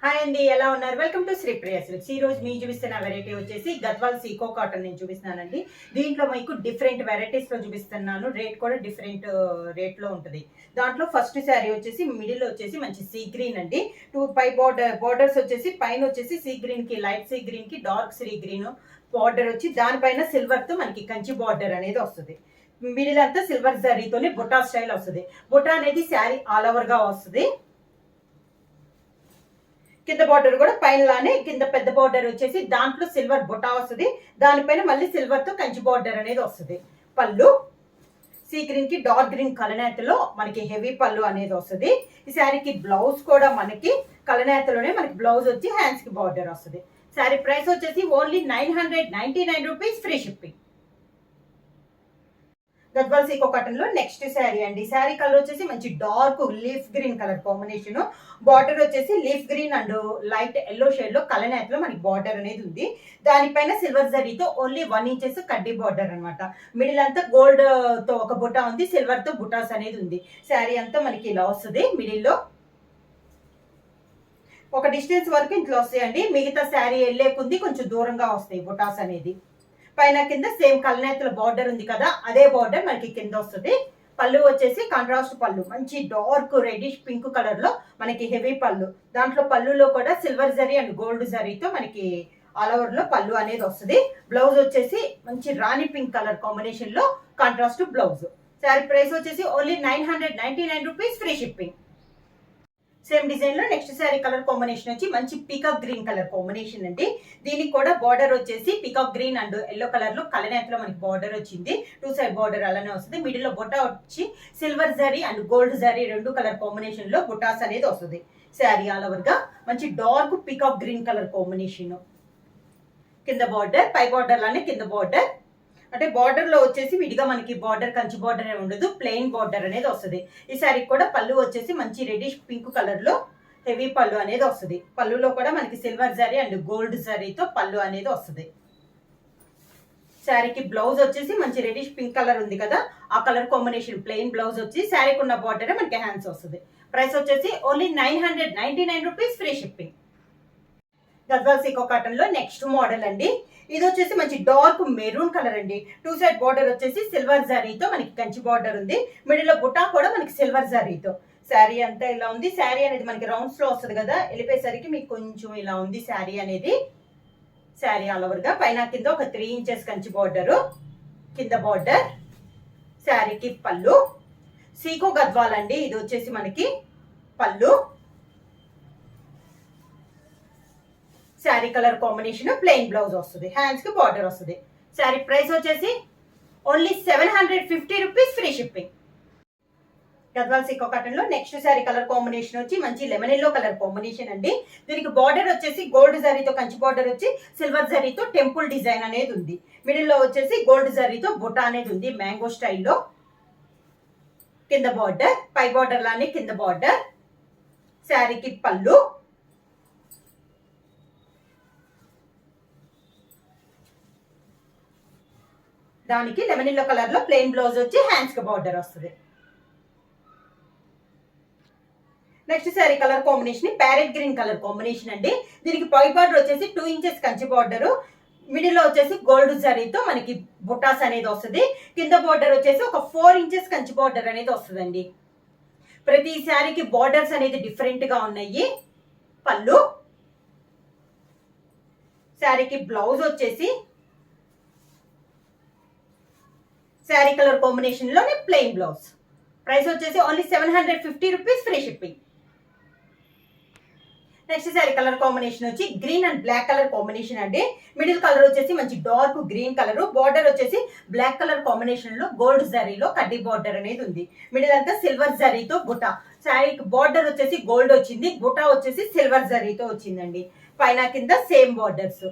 Hi అండి, ఎలా ఉన్నారు? Welcome to Sri Priya silks. ఈ రోజు మీకు చూపిస్తున్న వెరైటీ వచ్చేసి గద్వాల్ సీకో కాటన్ నేను చూపిస్తున్నానండి. దీంట్లో మీకు డిఫరెంట్ వెరైటీస్ లో చూపిస్తున్నాను. రేట్ కూడా డిఫరెంట్ రేట్ లో ఉంటుంది. దాంట్లో ఫస్ట్ శారీ వచ్చేసి మిడిల్ వచ్చేసి మంచి సీ గ్రీన్ అండి. పై బోర్డర్స్ వచ్చేసి పైన వచ్చేసి సీ గ్రీన్ కి లైట్ సీ గ్రీన్ కి డార్క్ సీ గ్రీన్ బార్డర్ వచ్చి దానిపైన సిల్వర్ తో మనకి కంచి బార్డర్ అనేది వస్తుంది. మిడిల్ అంతా సిల్వర్ జరీతోనే బుటా స్టైల్ వస్తుంది. బుటా అనేది శారీ ఆల్ ఓవర్ గా వస్తుంది. కింద బార్డర్ కూడా పైన లానే కింద పెద్ద బార్డర్ వచ్చేసి దాంట్లో సిల్వర్ బుటా వస్తుంది. దానిపైన మళ్ళీ సిల్వర్ తో కంచి బార్డర్ అనేది వస్తుంది. పళ్ళు సీ గ్రీన్ కి డార్క్ గ్రీన్ కలనేతలో మనకి హెవీ పళ్ళు అనేది వస్తుంది. ఈ శారీకి బ్లౌజ్ కూడా మనకి కలనేతలోనే మనకి బ్లౌజ్ వచ్చి హ్యాండ్స్ కి బార్డర్ వస్తుంది. శారీ ప్రైస్ వచ్చేసి only 999 rupees, free shipping. Gadwal sico cotton లో నెక్స్ట్ శారీ అండి. శారీ కలర్ వచ్చేసి మంచి dark leaf green colour combination. Border వచ్చేసి leaf green and light yellow shade లో కలనేత్ లో మనకి బార్డర్ అనేది ఉంది. దానిపైన సిల్వర్ జరీతో ఓన్లీ 1 ఇంచెస్ కడ్డీ బార్డర్ అనమాట. మిడిల్ అంతా గోల్డ్ తో ఒక బుటా ఉంది, సిల్వర్ తో బుటాస్ అనేది ఉంది. శారీ అంతా మనకి ఇలా వస్తుంది. మిడిల్ లో ఒక డిస్టెన్స్ వరకు ఇంట్లో వస్తాయండి. మిగతా శారీ వెళ్ళేకుంది కొంచెం దూరంగా వస్తాయి బుటాస్ అనేది. పైన కింద సేమ్ కల్నేతల బార్డర్ ఉంది కదా, అదే బార్డర్ మనకి కింద వస్తుంది. పళ్ళు వచ్చేసి కాంట్రాస్ట్ పళ్ళు, మంచి డార్క్ రెడిష్ పింక్ కలర్ లో మనకి హెవీ పళ్ళు. దాంట్లో పళ్ళులో కూడా సిల్వర్ జరీ అండ్ గోల్డ్ జరీతో మనకి ఆల్ ఓవర్ లో పళ్ళు అనేది వస్తుంది. బ్లౌజ్ వచ్చేసి మంచి రాణి పింక్ కలర్ కాంబినేషన్ లో కాంట్రాస్ట్ బ్లౌజ్. శారీ ప్రైస్ వచ్చేసి only 999 rupees, free shipping. Same design లో నెక్స్ట్ శారీ కలర్ కాంబినేషన్ వచ్చి మంచి పీకాక్ గ్రీన్ కలర్ కాంబినేషన్ అండి. దీనికి కూడా బార్డర్ వచ్చేసి peacock green and yellow colour లో కలనేతలో మనకి బార్డర్ వచ్చింది. 2 సైడ్ బార్డర్ అలానే వస్తుంది. మిడిల్ లో బుటా వచ్చి silver zari and gold zari 2 colour combination లో బుటాస్ అనేది వస్తుంది. శారీ ఆల్ ఓవర్ గా మంచి dark peacock green colour combination. కింద బార్డర్ పై బార్డర్ లానే కింద బార్డర్, అంటే బార్డర్ లో వచ్చేసి విడిగా మనకి బార్డర్ కంచి బార్డర్ ఉండదు, ప్లెయిన్ బార్డర్ అనేది వస్తుంది. ఈ శారీకి కూడా పళ్ళు వచ్చేసి మంచి రెడిష్ పింక్ కలర్ లో హెవీ పళ్ళు అనేది వస్తుంది. పళ్ళులో కూడా మనకి సిల్వర్ జరీ అండ్ గోల్డ్ జరీతో పళ్ళు అనేది వస్తుంది. శారీకి బ్లౌజ్ వచ్చేసి మంచి రెడిష్ పింక్ కలర్ ఉంది కదా, ఆ కలర్ కాంబినేషన్ ప్లెయిన్ బ్లౌజ్ వచ్చి శారీకి ఉన్న బార్డర్ మనకి హ్యాండ్స్ వస్తుంది. ప్రైస్ వచ్చేసి only 999 rupees, free shipping. Gadwal sico cotton లో నెక్స్ట్ మోడల్ అండి. ఇది వచ్చేసి మంచి డార్క్ మెరూన్ కలర్ అండి. 2 సైడ్ బార్డర్ వచ్చేసి సిల్వర్ జరీతో మనకి కంచి బార్డర్ ఉంది. మిడిల్ లో బుటా కూడా మనకి సిల్వర్ జరీతో. శారీ అంతా ఇలా ఉంది. శారీ అనేది మనకి రౌండ్స్ లో వస్తుంది కదా, వెళ్ళిపోయేసరికి మీకు కొంచెం ఇలా ఉంది శారీ అనేది. శారీ ఆల్ ఓవర్ గా పైన కింద ఒక 3 ఇంచెస్ కంచి బార్డర్, కింద బార్డర్. శారీకి పళ్ళు సీకో గద్వాల్ అండి. ఇది వచ్చేసి మనకి పళ్ళు. Sari colour combination plain blouse వస్తుంది, హ్యాండ్స్ కి బార్డర్ వస్తుంది. శారీ ప్రైస్ వచ్చేసి only 750 rupees, free shipping. Gadwal sico cotton లో నెక్స్ట్ శారీ కలర్ కాంబినేషన్ వచ్చి మంచి లెమన్ ఎల్లో కలర్ కాంబినేషన్ అండి. దీనికి బార్డర్ వచ్చేసి గోల్డ్ జరీతో కంచి బార్డర్ వచ్చి సిల్వర్ జరీతో టెంపుల్ డిజైన్ అనేది ఉంది. మిడిల్ లో వచ్చేసి గోల్డ్ జరీతో బుటా అనేది ఉంది మ్యాంగో స్టైల్లో. కింద బార్డర్ పై బార్డర్ లానే కింద బార్డర్. శారీకి పళ్ళు దానికి లెమన్ ఎల్లో కలర్ లో ప్లెయిన్ బ్లౌజ్ వచ్చి హ్యాండ్స్ కి బార్డర్ వస్తుంది. Next sari colour combination parrot green colour combination అండి. దీనికి పై బార్డర్ వచ్చేసి 2 ఇంచెస్ కంచి బార్డర్, మిడిల్ లో వచ్చేసి గోల్డ్ జరీతో మనకి బుటాస్ అనేది వస్తుంది. కింద బార్డర్ వచ్చేసి ఒక 4 ఇంచెస్ కంచి బార్డర్ అనేది వస్తుందండి. ప్రతి శారీకి బార్డర్స్ అనేది డిఫరెంట్ గా ఉన్నాయి. పళ్ళు శారీకి బ్లౌజ్ వచ్చేసి శారీ కలర్ కాంబినేషన్ లోనే ప్లెయిన్ బ్లౌజ్. ప్రైస్ వచ్చేసి only 750 rupees, free shipping. Next sari colour combination వచ్చి green and black colour combination అండి. మిడిల్ కలర్ వచ్చేసి మంచి డార్క్ గ్రీన్ కలర్, బార్డర్ వచ్చేసి బ్లాక్ కలర్ కాంబినేషన్ లో గోల్డ్ జరీలో కడ్డీ బార్డర్ అనేది ఉంది. మిడిల్ అంతా సిల్వర్ జరీతో బుటా. శారీకి బార్డర్ వచ్చేసి గోల్డ్ వచ్చింది, బుటా వచ్చేసి సిల్వర్ జరీతో వచ్చిందండి. పైన కింద సేమ్ బార్డర్స్.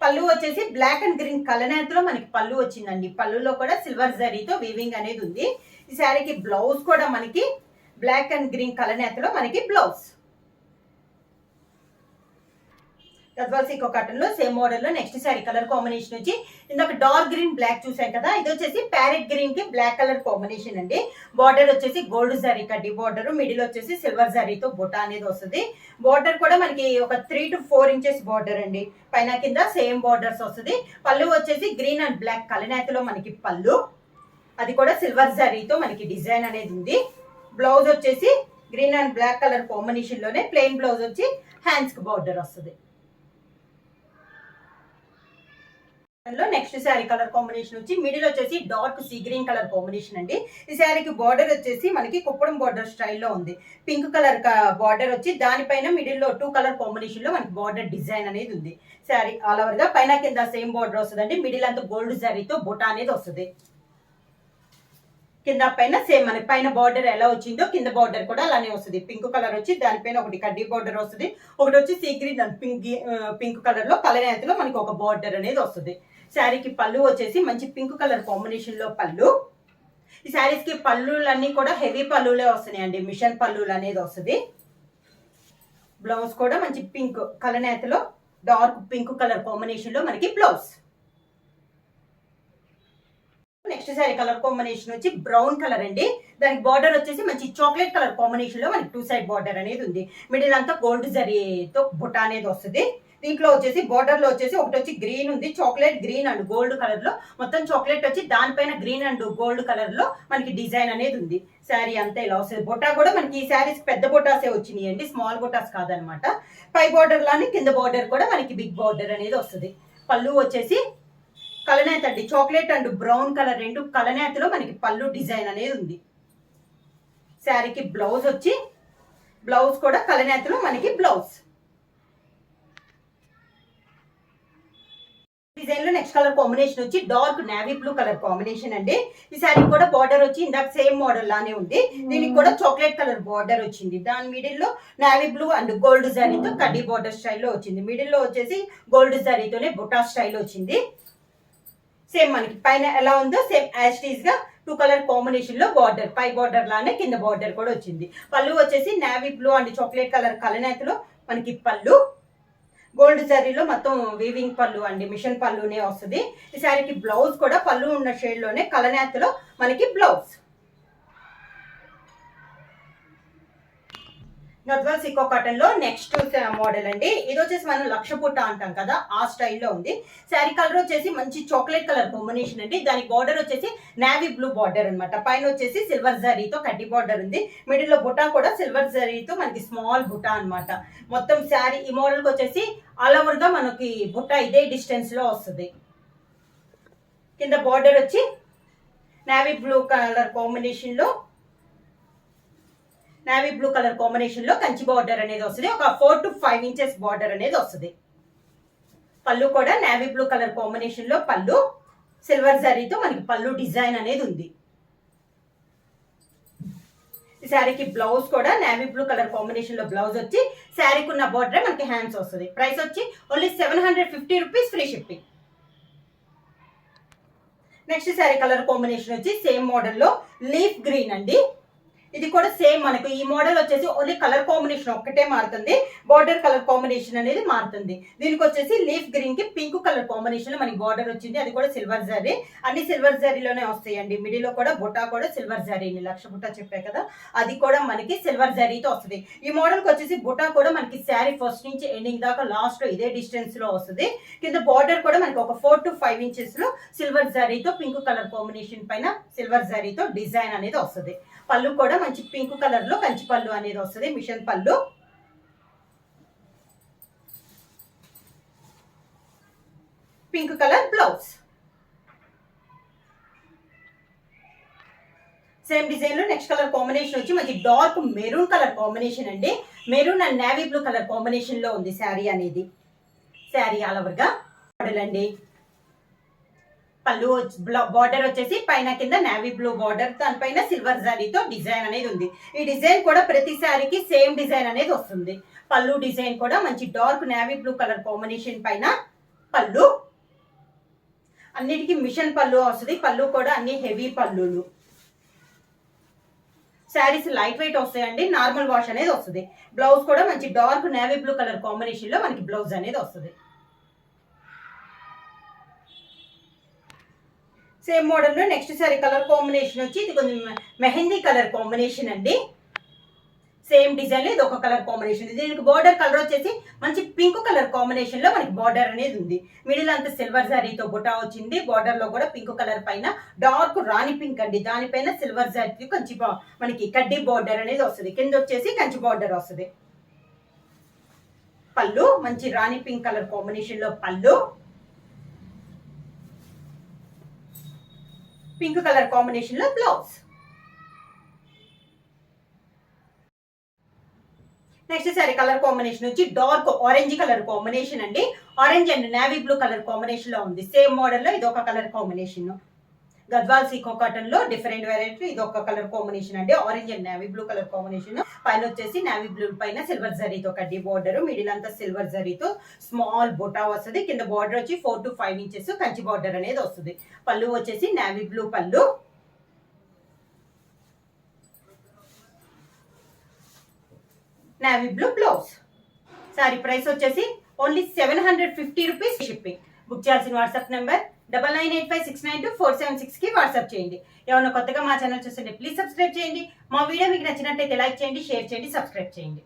పళ్ళు వచ్చేసి బ్లాక్ అండ్ గ్రీన్ కలనేతలో మనకి పళ్ళు వచ్చిందండి. పళ్ళులో కూడా సిల్వర్ జరీతో వీవింగ్ అనేది ఉంది. ఈ శారీకి బ్లౌజ్ కూడా మనకి బ్లాక్ అండ్ గ్రీన్ కలనేతలో మనకి బ్లౌజ్. గద్వాల్ సీకో కాటన్ లో సేమ్ మోడల్ లో నెక్స్ట్ శారీ కలర్ కాంబినేషన్ వచ్చి ఇందాక డార్క్ గ్రీన్ బ్లాక్ చూసాం కదా, ఇది వచ్చేసి ప్యారెట్ గ్రీన్ కి బ్లాక్ కలర్ కాంబినేషన్ అండి. బార్డర్ వచ్చేసి గోల్డ్ జరీ కడ్డీ బార్డర్, మిడిల్ వచ్చేసి సిల్వర్ జరీతో బుట్ట అనేది వస్తుంది. బార్డర్ కూడా మనకి ఒక 3 to 4 ఇంచెస్ బార్డర్ అండి, పైన కింద సేమ్ బార్డర్స్ వస్తుంది. పళ్ళు వచ్చేసి గ్రీన్ అండ్ బ్లాక్ కలనేతలో మనకి పళ్ళు, అది కూడా సిల్వర్ జరీతో మనకి డిజైన్ అనేది ఉంది. బ్లౌజ్ వచ్చేసి green and black colour combination లోనే ప్లెయిన్ బ్లౌజ్ వచ్చి హ్యాండ్స్ కి బార్డర్ వస్తుంది. నెక్స్ట్ శారీ కలర్ కాంబినేషన్ వచ్చి మిడిల్ వచ్చేసి dark sea green colour combination అండి. ఈ శారీకి బార్డర్ వచ్చేసి మనకి కుప్పడం బార్డర్ స్టైల్లో ఉంది. పింక్ కలర్ బార్డర్ వచ్చి దానిపైన మిడిల్ లో 2 కలర్ కాంబినేషన్ లో మనకి బార్డర్ డిజైన్ అనేది ఉంది. శారీ ఆల్ ఓవర్ గా పైన కింద సేమ్ బార్డర్ వస్తుంది. మిడిల్ అంతా గోల్డ్ జరీతో బుట్ట అనేది వస్తుంది. కింద పైన సేమ్ మనకి పైన బార్డర్ ఎలా వచ్చిందో కింద బార్డర్ కూడా అలానే వస్తుంది. పింక్ కలర్ వచ్చి దానిపైన ఒకటి కడ్డీ బార్డర్ వస్తుంది, ఒకటి వచ్చి sea green and pink colour లో కలనేతలో మనకి ఒక బార్డర్ అనేది వస్తుంది. శారీకి పళ్ళు వచ్చేసి మంచి పింక్ కలర్ కాంబినేషన్ లో పళ్ళు. ఈ శారీస్ కి పళ్ళులన్నీ కూడా హెవీ పళ్ళులే వస్తున్నాయండి, మిషన్ పళ్ళులు అనేది వస్తుంది. బ్లౌజ్ కూడా మంచి పింక్ కలనేతలో డార్క్ పింక్ కలర్ కాంబినేషన్ లో మనకి blouse. Next sari colour combination వచ్చి బ్రౌన్ కలర్ అండి. దానికి బార్డర్ వచ్చేసి మంచి చాక్లెట్ కలర్ కాంబినేషన్ లో మనకి 2 సైడ్ బార్డర్ అనేది ఉంది. మిడిల్ అంతా గోల్డ్ జరీతో బుట్ట అనేది వస్తుంది. దీంట్లో వచ్చేసి బార్డర్ లో వచ్చేసి ఒకటి వచ్చి గ్రీన్ ఉంది, chocolate green and gold colour లో, మొత్తం చాక్లెట్ వచ్చి దానిపైన గ్రీన్ అండ్ గోల్డ్ కలర్ లో మనకి డిజైన్ అనేది ఉంది. శారీ అంతా ఇలా వస్తుంది. బుట్ట కూడా మనకి ఈ శారీస్ పెద్ద బుట్టాసే వచ్చినాయి అండి, స్మాల్ బుట్టాస్ కాదనమాట. పై బార్డర్ లానే కింద బార్డర్ కూడా మనకి బిగ్ బార్డర్ అనేది వస్తుంది. పళ్ళు వచ్చేసి కలనేత అండి, చాక్లెట్ అండ్ బ్రౌన్ కలర్ రెండు కలనేతలో మనకి పళ్ళు డిజైన్ అనేది ఉంది. శారీకి బ్లౌజ్ వచ్చి బ్లౌజ్ కూడా కలనేతలో మనకి బ్లౌజ్. డిజైన్ లో నెక్స్ట్ కలర్ కాంబినేషన్ వచ్చి dark navy blue colour combination అండి. ఈ శారీ కూడా బార్డర్ వచ్చి ఇందాక సేమ్ మోడల్ లానే ఉంది. దీనికి కూడా చాక్లెట్ కలర్ బార్డర్ వచ్చింది. దాని మిడిల్ లో నేవీ బ్లూ అండ్ గోల్డ్ జరీతో కడ్డీ బార్డర్ స్టైల్లో వచ్చింది. మిడిల్ లో వచ్చేసి గోల్డ్ జరీతోనే బుటా స్టైల్ వచ్చింది. సేమ్ మనకి పైన ఎలా ఉందో సేమ్ యాజ్ టీజ్ గా 2 కలర్ కాంబినేషన్ లో బార్డర్, పై బార్డర్ లానే కింద బార్డర్ కూడా వచ్చింది. పళ్ళు వచ్చేసి navy blue and chocolate colour కలనేతలో మనకి పళ్ళు, గోల్డ్ జరీలో మొత్తం వీవింగ్ పళ్ళు అండి, మిషన్ పళ్ళునే వస్తుంది. ఈ శారీకి బ్లౌజ్ కూడా పళ్ళు ఉన్న షేడ్ లోనే కలనేతలో మనకి బ్లౌజ్. గద్వాల్ సీకో కాటన్ లో నెక్స్ట్ మోడల్ అండి. ఇది వచ్చేసి మనం లక్ష పుట్ట అంటాం కదా, ఆ స్టైల్లో ఉంది. శారీ కలర్ వచ్చేసి మంచి చాక్లెట్ కలర్ కాంబినేషన్ అండి. దానికి బార్డర్ వచ్చేసి నేవీ బ్లూ బార్డర్ అనమాట. పైన వచ్చేసి సిల్వర్ జరీతో కడ్డీ బార్డర్ ఉంది. మిడిల్ లో బుట్ట కూడా సిల్వర్ జరీతో మనకి స్మాల్ బుట్ట అనమాట. మొత్తం శారీ ఈ మోడల్ కి వచ్చేసి ఆల్ ఓవర్ గా మనకి బుట్ట ఇదే డిస్టెన్స్ లో వస్తుంది. కింద బార్డర్ వచ్చి నేవీ బ్లూ కలర్ కాంబినేషన్ లో నేవీ బ్లూ కలర్ కాంబినేషన్ లో కంచి బార్డర్ అనేది వస్తుంది. ఒక 4 to 5 ఇంచెస్ బార్డర్ అనేది వస్తుంది. పళ్ళు కూడా నేవీ బ్లూ కలర్ కాంబినేషన్ లో పళ్ళు, సిల్వర్ జరీతో మనకి పళ్ళు డిజైన్ అనేది ఉంది. ఈ శారీకి బ్లౌజ్ కూడా నేవీ బ్లూ కలర్ కాంబినేషన్ లో బ్లౌజ్ వచ్చి శారీకి ఉన్న బార్డర్ మనకి హ్యాండ్స్ వస్తుంది. ప్రైస్ వచ్చి only 750 rupees, free shipping. Next sari colour combination వచ్చి సేమ్ మోడల్ లో లీఫ్ గ్రీన్ అండి. ఇది కూడా సేమ్ మనకు ఈ మోడల్ వచ్చేసి ఓన్లీ కలర్ కాంబినేషన్ ఒక్కటే మారుతుంది, బార్డర్ కలర్ కాంబినేషన్ అనేది మారుతుంది. దీనికి వచ్చేసి లీఫ్ గ్రీన్ కి పింక్ కలర్ కాంబినేషన్ లో మనకి బార్డర్ వచ్చింది. అది కూడా సిల్వర్ జరీ, అన్ని సిల్వర్ జరీలోనే వస్తాయండి. మిడిల్ లో కూడా బుట్ట కూడా సిల్వర్ జరీని, లక్ష బుట్ట చెప్పే కదా, అది కూడా మనకి సిల్వర్ జరీతో వస్తుంది. ఈ మోడల్ కి వచ్చేసి బుట్ట కూడా మనకి శారీ ఫస్ట్ నుంచి ఎండింగ్ దాకా లాస్ట్ లో ఇదే డిస్టెన్స్ లో వస్తుంది. కింద బార్డర్ కూడా మనకి ఒక 4 to 5 ఇంచెస్ లో సిల్వర్ జరీతో పింక్ కలర్ కాంబినేషన్ పైన సిల్వర్ జరీతో డిజైన్ అనేది వస్తుంది. పళ్ళు కూడా మంచి పింక్ కలర్ లో కంచి పళ్ళు అనేది వస్తుంది, మిషన్ పళ్ళు. Pink colour blouse. Same design లో నెక్స్ట్ కలర్ కాంబినేషన్ వచ్చి మంచి డార్క్ మెరూన్ కలర్ కాంబినేషన్ అండి. Maroon and navy blue colour combination లో ఉంది శారీ అనేది. శారీ ఆల్ ఓవర్ గా మోడల్ అండి. పళ్ళు బార్డర్ వచ్చేసి పైన కింద నేవీ బ్లూ బార్డర్, దానిపైన సిల్వర్ జరీతో డిజైన్ అనేది ఉంది. ఈ డిజైన్ కూడా ప్రతి శారీకి సేమ్ డిజైన్ అనేది వస్తుంది. పళ్ళు డిజైన్ కూడా మంచి dark navy blue colour combination పైన పళ్ళు, అన్నిటికీ మిషన్ పళ్ళు వస్తుంది. పళ్ళు కూడా అన్ని హెవీ పళ్ళులు. శారీస్ లైట్ వెయిట్ వస్తాయండి, నార్మల్ వాష్ అనేది వస్తుంది. బ్లౌజ్ కూడా మంచి dark navy blue colour combination లో మనకి బ్లౌజ్ అనేది వస్తుంది. సేమ్ మోడల్ లో నెక్స్ట్ సారీ కలర్ కాంబినేషన్ వచ్చి ఇది కొంచెం మెహందీ కలర్ కాంబినేషన్ అండి. సేమ్ డిజైన్ లో ఇది ఒక కలర్ కాంబినేషన్. దీనికి బార్డర్ కలర్ వచ్చేసి మంచి పింక్ కలర్ కాంబినేషన్ లో మనకి బార్డర్ అనేది ఉంది. మిడిల్ అంతా సిల్వర్ జరీతో బుటా వచ్చింది. బార్డర్ లో కూడా పింక్ కలర్ పైన డార్క్ రాణి పింక్ అండి, దానిపైన సిల్వర్ జరీ కొంచెం మనకి కడ్డీ బార్డర్ అనేది వస్తుంది. కింద వచ్చేసి కంచి బార్డర్ వస్తుంది. పళ్ళు మంచి రాణి పింక్ కలర్ కాంబినేషన్ లో పళ్ళు, పింక్ కలర్ కాంబినేషన్ లో blouse. Next sorry colour combination వచ్చి డార్క్ ఆరెంజ్ కలర్ కాంబినేషన్ అండి. Orange and navy blue colour combination లో ఉంది. సేమ్ మోడల్ లో ఇది ఒక colour combination. Gadwal sico cotton లో డిఫరెంట్ వెరైటీ ఇది ఒక కలర్ కాంబినేషన్ అండి. Orange and navy blue colour combination. పైన వచ్చేసి నేవీ బ్లూ పైన సిల్వర్ జరీతో కడ్డీ బార్డర్, మిడిల్ అంతా సిల్వర్ జరీతో స్మాల్ బుటా వస్తుంది. కింద బార్డర్ వచ్చి 4 to 5 ఇంచెస్ కంచి బార్డర్ అనేది వస్తుంది. పళ్ళు వచ్చేసి నేవీ బ్లూ పళ్ళు, navy blue blouse. Sorry price వచ్చేసి ఓన్లీ 750 రూపీస్ షిప్పింగ్. బుక్ చేయాల్సిన వాట్సాప్ నెంబర్ 9985692476 కి వాట్సాప్ చేయండి. ఏమైనా కొత్తగా మా ఛానల్ చూస్తుంటే ప్లీజ్ సబ్స్క్రైబ్ చేయండి. మా వీడియో మీకు నచ్చినట్టయితే లైక్ చేయండి, షేర్ చేయండి, సబ్స్క్రైబ్ చేయండి.